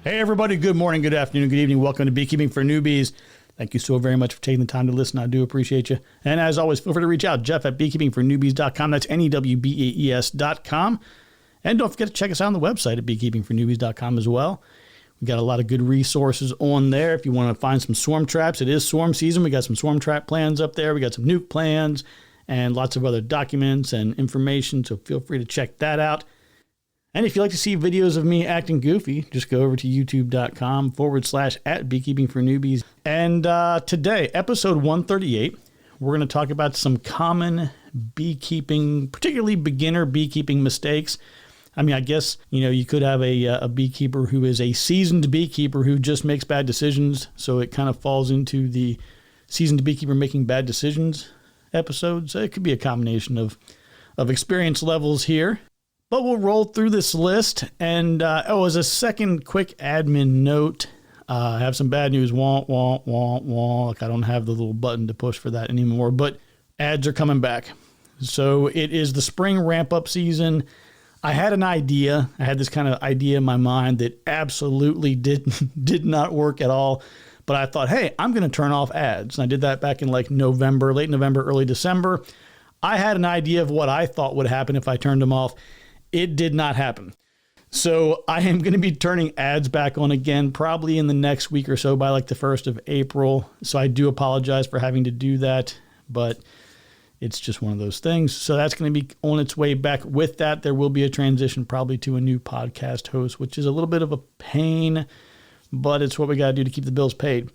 Hey everybody, good morning, good afternoon, good evening. Welcome to Beekeeping for Newbies. Thank you so very much for taking the time to listen. I do appreciate you. And as always, feel free to reach out, Jeff at beekeepingfornewbies.com. That's NEWBAES.com. And don't forget to check us out on the website at beekeepingfornewbies.com as well. We've got a lot of good resources on there. If you want to find some swarm traps, it is swarm season. We got some swarm trap plans up there. We got some nuke plans and lots of other documents and information. So feel free to check that out. And if you like to see videos of me acting goofy, just go over to youtube.com/at Beekeeping for Newbies. And today, episode 138, we're going to talk about some common beekeeping, particularly beginner beekeeping mistakes. I mean, I guess, you could have a beekeeper who is a seasoned beekeeper who just makes bad decisions. So it kind of falls into the seasoned beekeeper making bad decisions episode. So it could be a combination of experience levels here. But we'll roll through this list. And as a second quick admin note, I have some bad news. Like I don't have the little button to push for that anymore. But ads are coming back. So it is the spring ramp-up season. I had an idea. I had this kind of idea in my mind that absolutely did not work at all. But I thought, hey, I'm going to turn off ads. And I did that back in like November, late November, early December. I had an idea of what I thought would happen if I turned them off. It did not happen. So I am going to be turning ads back on again, probably in the next week or so by like the 1st of April. So I do apologize for having to do that, but it's just one of those things. So that's going to be on its way back. With that, there will be a transition probably to a new podcast host, which is a little bit of a pain, but it's what we got to do to keep the bills paid.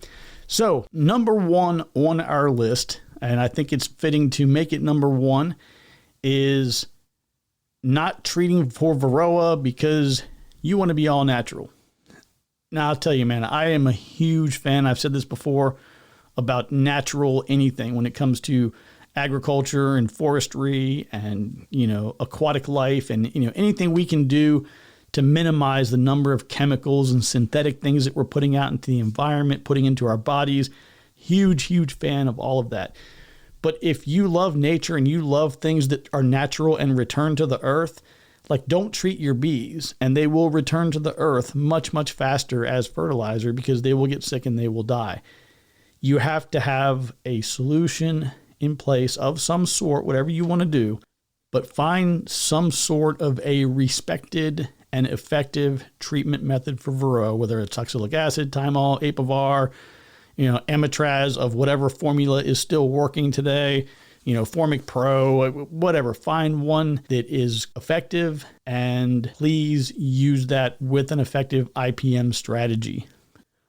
So number one on our list, and I think it's fitting to make it number one, is not treating for varroa because you want to be all natural. Now, I'll tell you, man, I am a huge fan. I've said this before about natural anything when it comes to agriculture and forestry and, aquatic life and, anything we can do to minimize the number of chemicals and synthetic things that we're putting out into the environment, putting into our bodies. Huge, huge fan of all of that. But if you love nature and you love things that are natural and return to the earth, like don't treat your bees and they will return to the earth much, much faster as fertilizer because they will get sick and they will die. You have to have a solution in place of some sort, whatever you want to do, but find some sort of a respected and effective treatment method for varroa, whether it's oxalic acid, thymol, apivar, Amitraz of whatever formula is still working today, Formic Pro, whatever. Find one that is effective and please use that with an effective IPM strategy.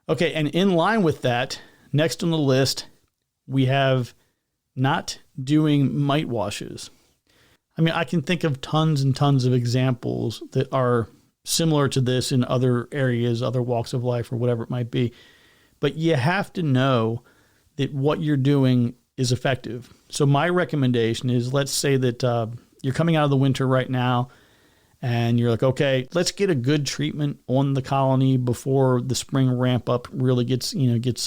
Okay, and in line with that, next on the list, we have not doing mite washes. I mean, I can think of tons and tons of examples that are similar to this in other areas, other walks of life, or whatever it might be. But you have to know that what you're doing is effective. So my recommendation is, let's say that you're coming out of the winter right now and you're like, okay, let's get a good treatment on the colony before the spring ramp up really gets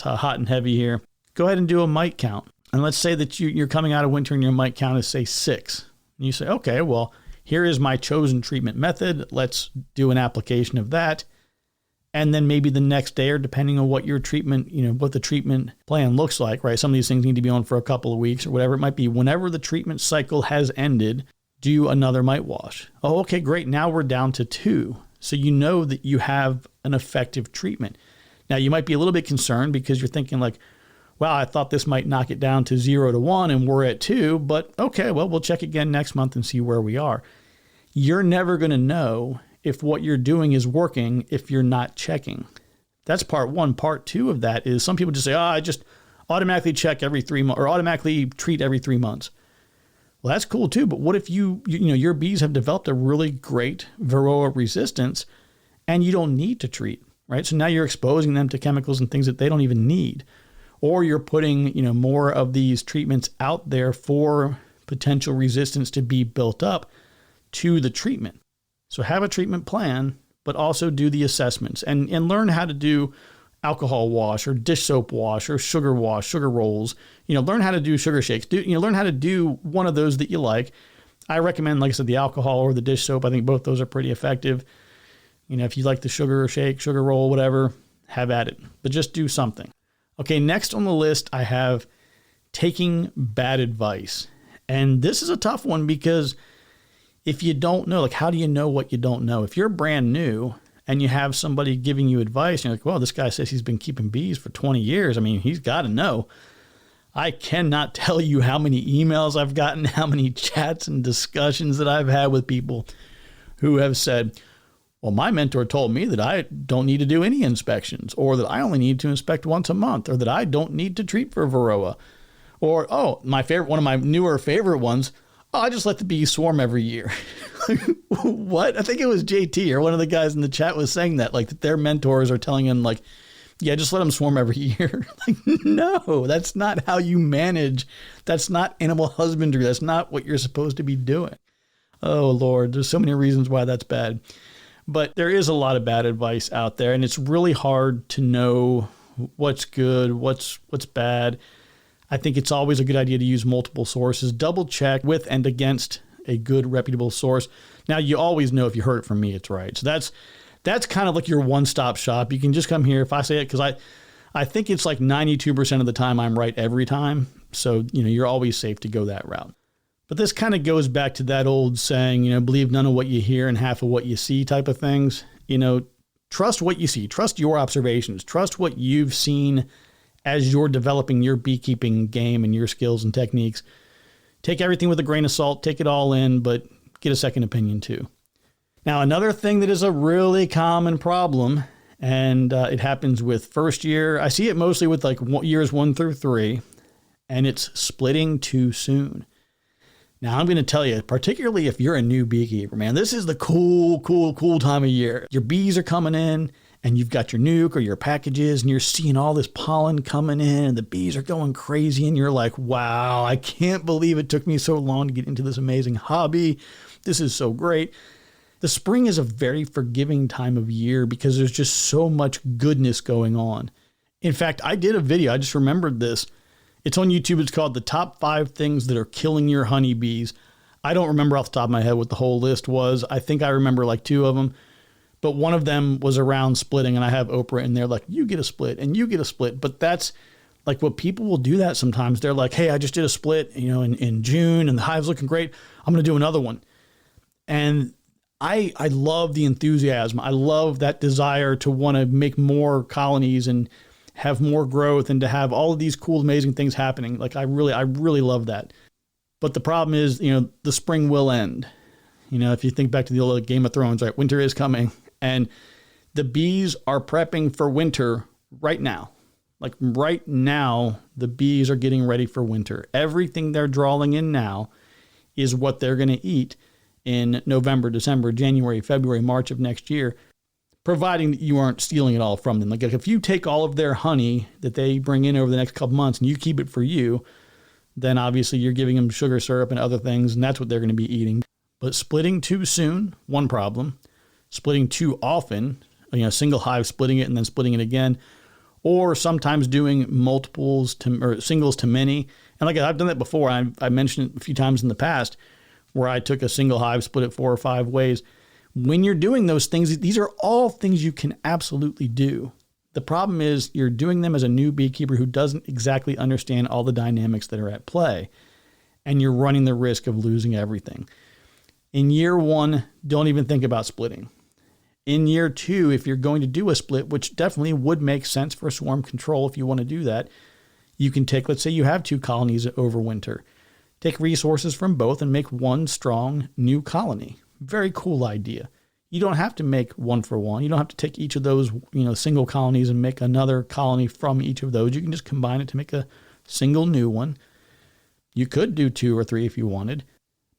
hot and heavy here. Go ahead and do a mite count. And let's say that you're coming out of winter and your mite count is, say, 6. And you say, okay, well, here is my chosen treatment method. Let's do an application of that. And then maybe the next day, or depending on what your treatment, what the treatment plan looks like, right? Some of these things need to be on for a couple of weeks or whatever it might be. Whenever the treatment cycle has ended, do another mite wash. Oh, okay, great. Now we're down to 2. So you know that you have an effective treatment. Now you might be a little bit concerned because you're thinking like, wow, I thought this might knock it down to 0 to 1 and we're at 2, but okay, well, we'll check again next month and see where we are. You're never going to know if what you're doing is working if you're not checking. That's part one. Part two of that is some people just say, I just automatically check every 3 months or automatically treat every 3 months. Well, that's cool too. But what if your bees have developed a really great varroa resistance and you don't need to treat, right? So now you're exposing them to chemicals and things that they don't even need. Or you're putting, more of these treatments out there for potential resistance to be built up to the treatment. So have a treatment plan, but also do the assessments and learn how to do alcohol wash or dish soap wash, sugar rolls. Learn how to do sugar shakes. Learn how to do one of those that you like. I recommend, like I said, the alcohol or the dish soap. I think both those are pretty effective. If you like the sugar shake, sugar roll, whatever, have at it. But just do something. Okay, next on the list, I have taking bad advice. And this is a tough one because if you don't know, like, how do you know what you don't know? If you're brand new and you have somebody giving you advice, and you're like, well, this guy says he's been keeping bees for 20 years. I mean, he's got to know. I cannot tell you how many emails I've gotten, how many chats and discussions that I've had with people who have said, well, my mentor told me that I don't need to do any inspections, or that I only need to inspect once a month, or that I don't need to treat for varroa. Or, one of my newer favorite ones, I just let the bees swarm every year. What? I think it was JT or one of the guys in the chat was saying that, like, that their mentors are telling them, like, yeah, just let them swarm every year. Like, no, that's not how you manage. That's not animal husbandry. That's not what you're supposed to be doing. Oh, Lord, there's so many reasons why that's bad. But there is a lot of bad advice out there, and it's really hard to know what's good, what's bad. I think it's always a good idea to use multiple sources. Double check with and against a good, reputable source. Now, you always know if you heard it from me, it's right. So that's kind of like your one-stop shop. You can just come here if I say it, because I think it's like 92% of the time I'm right every time. So, you're always safe to go that route. But this kind of goes back to that old saying, believe none of what you hear and half of what you see type of things. Trust what you see. Trust your observations. Trust what you've seen as you're developing your beekeeping game and your skills and techniques. Take everything with a grain of salt. Take it all in, but get a second opinion too. Now, another thing that is a really common problem, and it happens with first year. I see it mostly with like years 1 through 3, and it's splitting too soon. Now, I'm going to tell you, particularly if you're a new beekeeper, man, this is the cool time of year. Your bees are coming in, and you've got your nuke or your packages, and you're seeing all this pollen coming in, and the bees are going crazy, and you're like, wow, I can't believe it took me so long to get into this amazing hobby. This is so great. The spring is a very forgiving time of year because there's just so much goodness going on. In fact, I did a video. I just remembered this. It's on YouTube. It's called The Top 5 Things That Are Killing Your Honeybees. I don't remember off the top of my head what the whole list was. I think I remember like 2 of them. But one of them was around splitting, and I have Oprah in there like, you get a split and you get a split. But that's like what people will do that sometimes. They're like, hey, I just did a split, in June, and the hive's looking great. I'm going to do another one. And I love the enthusiasm. I love that desire to want to make more colonies and have more growth and to have all of these cool, amazing things happening. Like I really love that. But the problem is, the spring will end. If you think back to the old Game of Thrones, right? Winter is coming, and the bees are prepping for winter right now. Like right now, the bees are getting ready for winter. Everything they're drawing in now is what they're going to eat in November, December, January, February, March of next year, providing that you aren't stealing it all from them. Like if you take all of their honey that they bring in over the next couple months and you keep it for you, then obviously you're giving them sugar syrup and other things, and that's what they're going to be eating. But splitting too soon, one problem. Splitting too often, single hive splitting it and then splitting it again, or sometimes doing multiples or singles to many. And like I've done that before. I mentioned it a few times in the past, where I took a single hive, split it 4 or 5 ways. When you're doing those things, these are all things you can absolutely do. The problem is you're doing them as a new beekeeper who doesn't exactly understand all the dynamics that are at play, and you're running the risk of losing everything. In year 1, don't even think about splitting. In year 2, if you're going to do a split, which definitely would make sense for swarm control if you want to do that, you can take, let's say you have 2 colonies over winter. Take resources from both and make one strong new colony. Very cool idea. You don't have to make 1 for 1. You don't have to take each of those, single colonies and make another colony from each of those. You can just combine it to make a single new one. You could do 2 or 3 if you wanted,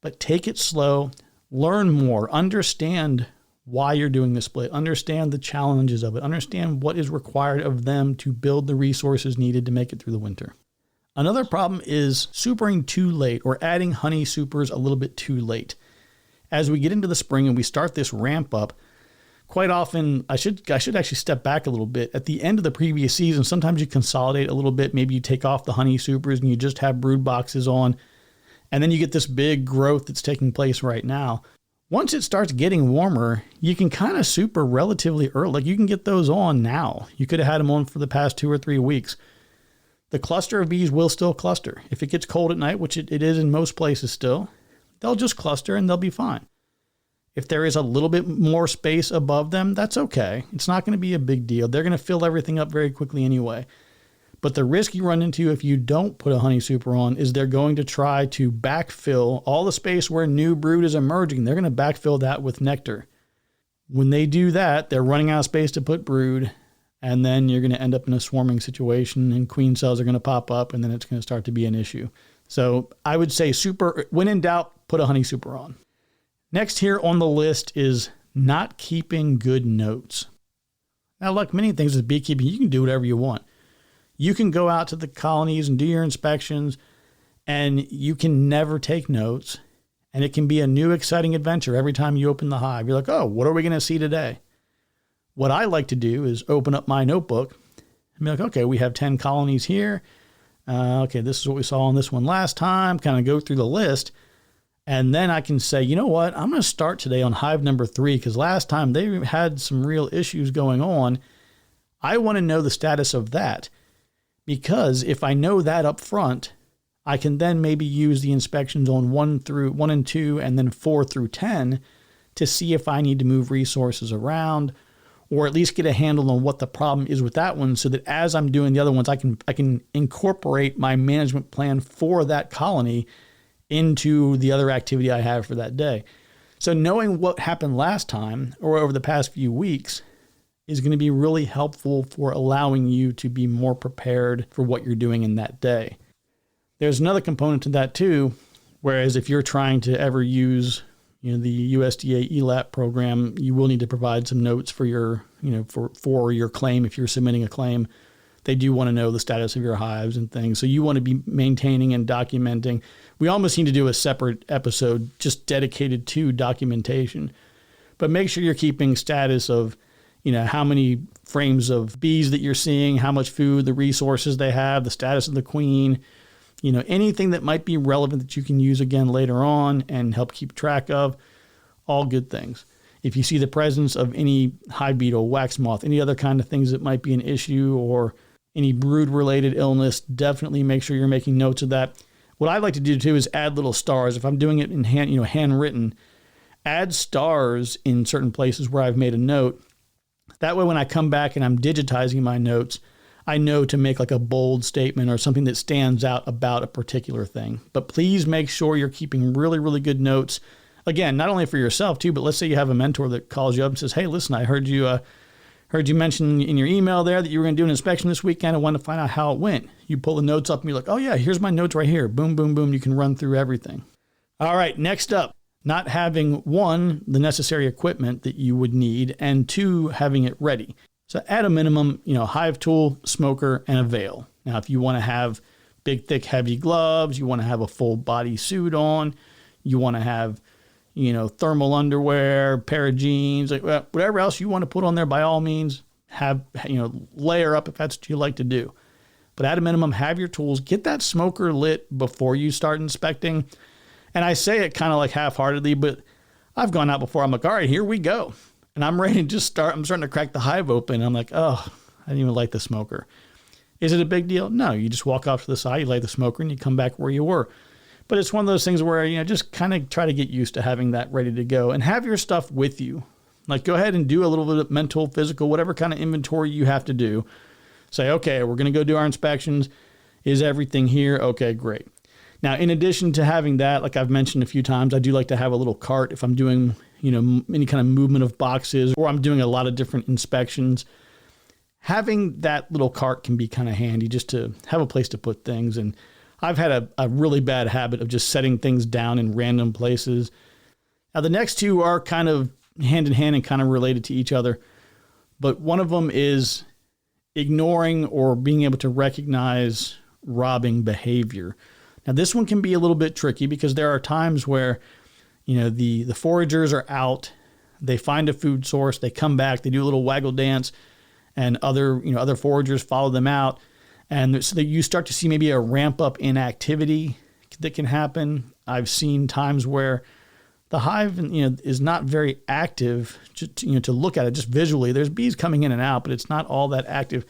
but take it slow, learn more, understand why you're doing the split, understand the challenges of it, understand what is required of them to build the resources needed to make it through the winter. Another problem is supering too late or adding honey supers a little bit too late. As we get into the spring and we start this ramp up, quite often, I should actually step back a little bit. At the end of the previous season, sometimes you consolidate a little bit. Maybe you take off the honey supers and you just have brood boxes on. And then you get this big growth that's taking place right now. Once it starts getting warmer, you can kind of super relatively early. Like you can get those on now. You could have had them on for the past 2 or 3 weeks. The cluster of bees will still cluster. If it gets cold at night, which it is in most places still, they'll just cluster and they'll be fine. If there is a little bit more space above them, that's okay. It's not going to be a big deal. They're going to fill everything up very quickly anyway. But the risk you run into if you don't put a honey super on is they're going to try to backfill all the space where new brood is emerging. They're going to backfill that with nectar. When they do that, they're running out of space to put brood, and then you're going to end up in a swarming situation, and queen cells are going to pop up, and then it's going to start to be an issue. So I would say when in doubt, put a honey super on. Next here on the list is not keeping good notes. Now, like many things with beekeeping, you can do whatever you want. You can go out to the colonies and do your inspections, and you can never take notes. And it can be a new exciting adventure every time you open the hive. You're like, oh, what are we going to see today? What I like to do is open up my notebook and be like, okay, we have 10 colonies here. Okay, this is what we saw on this one last time. Kind of go through the list. And then I can say, you know what? I'm going to start today on hive number 3 because last time they had some real issues going on. I want to know the status of that. Because if I know that up front, I can then maybe use the inspections on 1 and 2 and then 4 through 10 to see if I need to move resources around or at least get a handle on what the problem is with that one so that as I'm doing the other ones, I can incorporate my management plan for that colony into the other activity I have for that day. So knowing what happened last time or over the past few weeks is going to be really helpful for allowing you to be more prepared for what you're doing in that day. There's another component to that too, whereas if you're trying to ever use, the USDA ELAP program, you will need to provide some notes for your, for your claim. If you're submitting a claim, they do want to know the status of your hives and things. So you want to be maintaining and documenting. We almost need to do a separate episode just dedicated to documentation, but make sure you're keeping status of, how many frames of bees that you're seeing, how much food, the resources they have, the status of the queen, anything that might be relevant that you can use again later on and help keep track of, all good things. If you see the presence of any hive beetle, wax moth, any other kind of things that might be an issue or any brood-related illness, definitely make sure you're making notes of that. What I like to do too is add little stars. If I'm doing it in handwritten, add stars in certain places where I've made a note. That way when I come back and I'm digitizing my notes, I know to make like a bold statement or something that stands out about a particular thing. But please make sure you're keeping really, really good notes. Again, not only for yourself too, but let's say you have a mentor that calls you up and says, hey, listen, I heard you mention in your email there that you were going to do an inspection this weekend. I wanted to find out how it went. You pull the notes up and you're like, oh yeah, here's my notes right here. Boom, boom, boom. You can run through everything. All right, next up. Not having 1, the necessary equipment that you would need, and 2, having it ready. So at a minimum, hive tool, smoker, and a veil. Now, if you want to have big, thick, heavy gloves, you want to have a full body suit on, you want to have, thermal underwear, pair of jeans, like whatever else you want to put on there, by all means, have, layer up if that's what you like to do. But at a minimum, have your tools, get that smoker lit before you start inspecting. And I say it kind of like half-heartedly, but I've gone out before. I'm like, all right, here we go. And I'm ready to just start. I'm starting to crack the hive open. I'm like, oh, I didn't even light the smoker. Is it a big deal? No, you just walk off to the side, you light the smoker, and you come back where you were. But it's one of those things where, just kind of try to get used to having that ready to go and have your stuff with you. Like, go ahead and do a little bit of mental, physical, whatever kind of inventory you have to do. Say, okay, we're going to go do our inspections. Is everything here? Okay, great. Now, in addition to having that, like I've mentioned a few times, I do like to have a little cart if I'm doing, any kind of movement of boxes or I'm doing a lot of different inspections. Having that little cart can be kind of handy just to have a place to put things. And I've had a really bad habit of just setting things down in random places. Now, the next two are kind of hand in hand and kind of related to each other. But one of them is ignoring or being able to recognize robbing behavior. Now, this one can be a little bit tricky because there are times where, the foragers are out, they find a food source, they come back, they do a little waggle dance, and other foragers follow them out. And so that you start to see maybe a ramp up in activity that can happen. I've seen times where the hive, is not very active, to look at it just visually. There's bees coming in and out, but it's not all that active.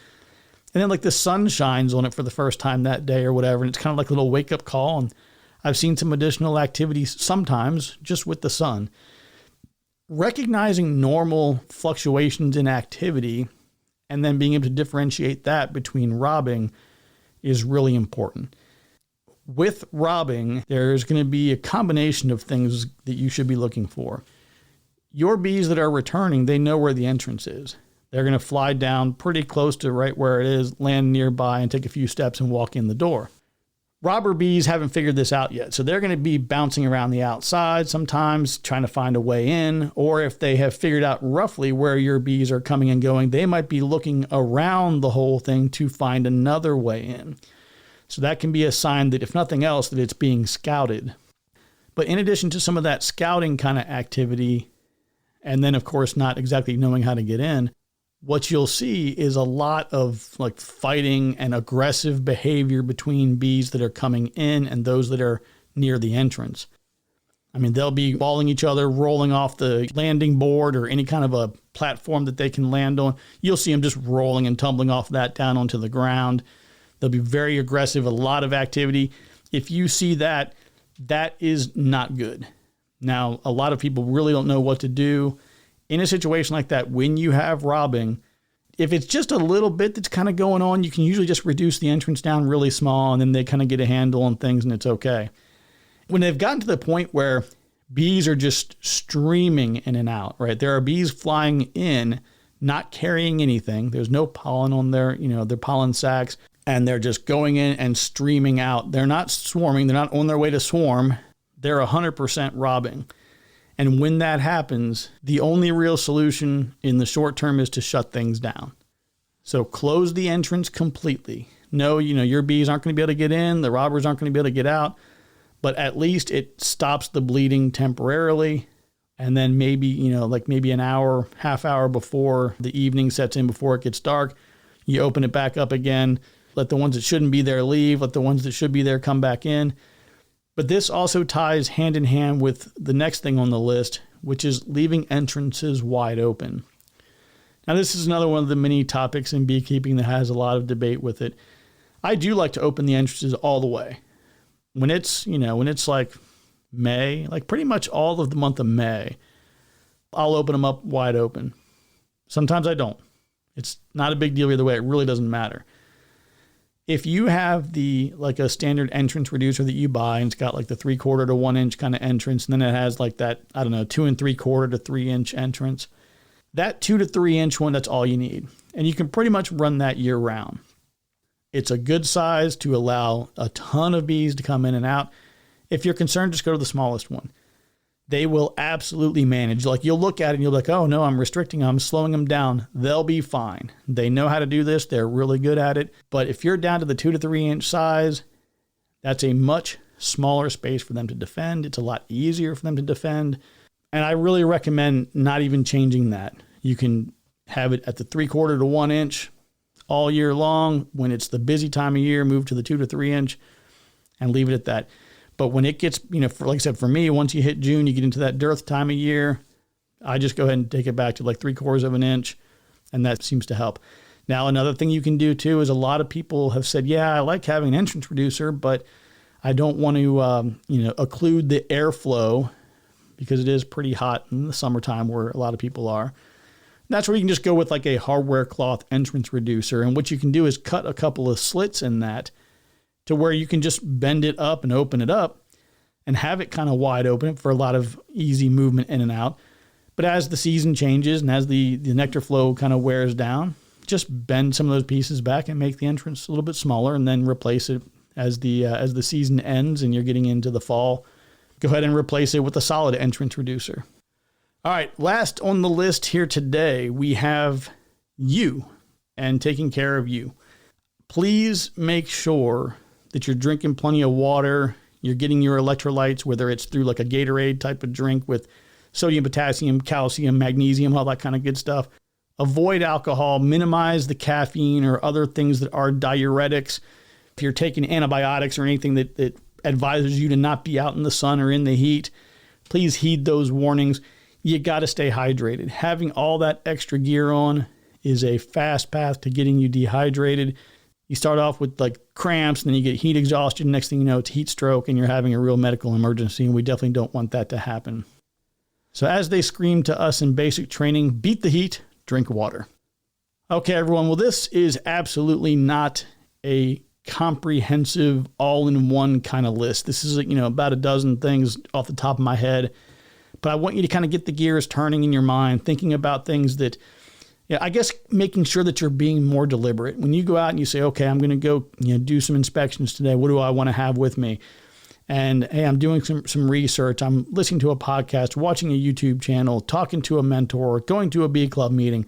And then like the sun shines on it for the first time that day or whatever, and it's kind of like a little wake up call. And I've seen some additional activities sometimes just with the sun. Recognizing normal fluctuations in activity and then being able to differentiate that between robbing is really important. With robbing, there's going to be a combination of things that you should be looking for. Your bees that are returning, they know where the entrance is. They're going to fly down pretty close to right where it is, land nearby, and take a few steps and walk in the door. Robber bees haven't figured this out yet, so they're going to be bouncing around the outside sometimes, trying to find a way in, or if they have figured out roughly where your bees are coming and going, they might be looking around the whole thing to find another way in. So that can be a sign that, if nothing else, that it's being scouted. But in addition to some of that scouting kind of activity, and then of course not exactly knowing how to get in, what you'll see is a lot of like fighting and aggressive behavior between bees that are coming in and those that are near the entrance. I mean, they'll be balling each other, rolling off the landing board or any kind of a platform that they can land on. You'll see them just rolling and tumbling off that down onto the ground. They'll be very aggressive, a lot of activity. If you see that, that is not good. Now, a lot of people really don't know what to do. In a situation like that, when you have robbing, if it's just a little bit that's kind of going on, you can usually just reduce the entrance down really small and then they kind of get a handle on things and it's okay. When they've gotten to the point where bees are just streaming in and out, right? There are bees flying in, not carrying anything. There's no pollen on their pollen sacs, and they're just going in and streaming out. They're not swarming. They're not on their way to swarm. They're 100% robbing. And when that happens, the only real solution in the short term is to shut things down. So close the entrance completely. No, your bees aren't going to be able to get in. The robbers aren't going to be able to get out. But at least it stops the bleeding temporarily. And then maybe an hour, half hour before the evening sets in, before it gets dark, you open it back up again. Let the ones that shouldn't be there leave. Let the ones that should be there come back in. But this also ties hand in hand with the next thing on the list, which is leaving entrances wide open. Now, this is another one of the many topics in beekeeping that has a lot of debate with it. I do like to open the entrances all the way. When it's like May, like pretty much all of the month of May, I'll open them up wide open. Sometimes I don't. It's not a big deal either way. It really doesn't matter. If you have a standard entrance reducer that you buy, and it's got like the 3/4 to 1 inch kind of entrance, and then it has like that, 2 3/4 to 3 inch entrance, that 2 to 3 inch one, that's all you need. And you can pretty much run that year round. It's a good size to allow a ton of bees to come in and out. If you're concerned, just go to the smallest one. They will absolutely manage. Like, you'll look at it and you'll be like, oh no, I'm restricting them, I'm slowing them down. They'll be fine. They know how to do this. They're really good at it. But if you're down to the 2 to 3 inch size, that's a much smaller space for them to defend. It's a lot easier for them to defend. And I really recommend not even changing that. You can have it at the 3/4 to 1 inch all year long. When it's the busy time of year, move to the 2 to 3 inch and leave it at that. But when it gets, like I said, for me, once you hit June, you get into that dearth time of year, I just go ahead and take it back to like 3/4 of an inch, and that seems to help. Now, another thing you can do too is a lot of people have said, yeah, I like having an entrance reducer, but I don't want to, occlude the airflow because it is pretty hot in the summertime where a lot of people are. That's where you can just go with like a hardware cloth entrance reducer. And what you can do is cut a couple of slits in that to where you can just bend it up and open it up and have it kind of wide open for a lot of easy movement in and out. But as the season changes and as the nectar flow kind of wears down, just bend some of those pieces back and make the entrance a little bit smaller, and then replace it as the season ends and you're getting into the fall. Go ahead and replace it with a solid entrance reducer. All right, last on the list here today, we have you and taking care of you. Please make sure that you're drinking plenty of water, you're getting your electrolytes, whether it's through like a Gatorade type of drink with sodium, potassium, calcium, magnesium, all that kind of good stuff. Avoid alcohol, minimize the caffeine or other things that are diuretics. If you're taking antibiotics or anything that advises you to not be out in the sun or in the heat, please heed those warnings. You got to stay hydrated. Having all that extra gear on is a fast path to getting you dehydrated. You start off with like cramps, and then you get heat exhaustion. Next thing you know, it's heat stroke, and you're having a real medical emergency, and we definitely don't want that to happen. So as they scream to us in basic training, beat the heat, drink water. Okay, everyone. Well, this is absolutely not a comprehensive, all-in-one kind of list. This is, about a dozen things off the top of my head. But I want you to kind of get the gears turning in your mind, thinking about things that, I guess making sure that you're being more deliberate. When you go out and you say, okay, I'm going to go do some inspections today. What do I want to have with me? And hey, I'm doing some research. I'm listening to a podcast, watching a YouTube channel, talking to a mentor, going to a bee club meeting.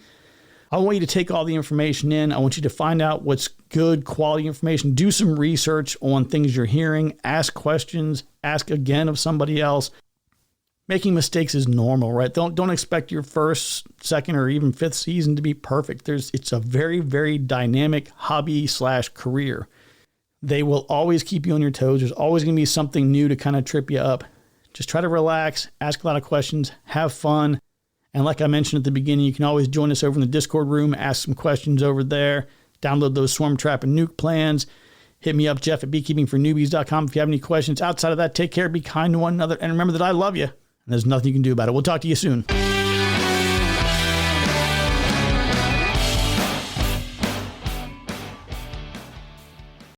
I want you to take all the information in. I want you to find out what's good quality information. Do some research on things you're hearing. Ask questions. Ask again of somebody else. Making mistakes is normal, right? Don't expect your first, second, or even fifth season to be perfect. It's a very, very dynamic hobby/career. They will always keep you on your toes. There's always going to be something new to kind of trip you up. Just try to relax, ask a lot of questions, have fun. And like I mentioned at the beginning, you can always join us over in the Discord room, ask some questions over there, download those swarm trap and nuke plans. Hit me up, Jeff at beekeepingfornewbies.com if you have any questions. Outside of that, take care, be kind to one another, and remember that I love you, and there's nothing you can do about it. We'll talk to you soon.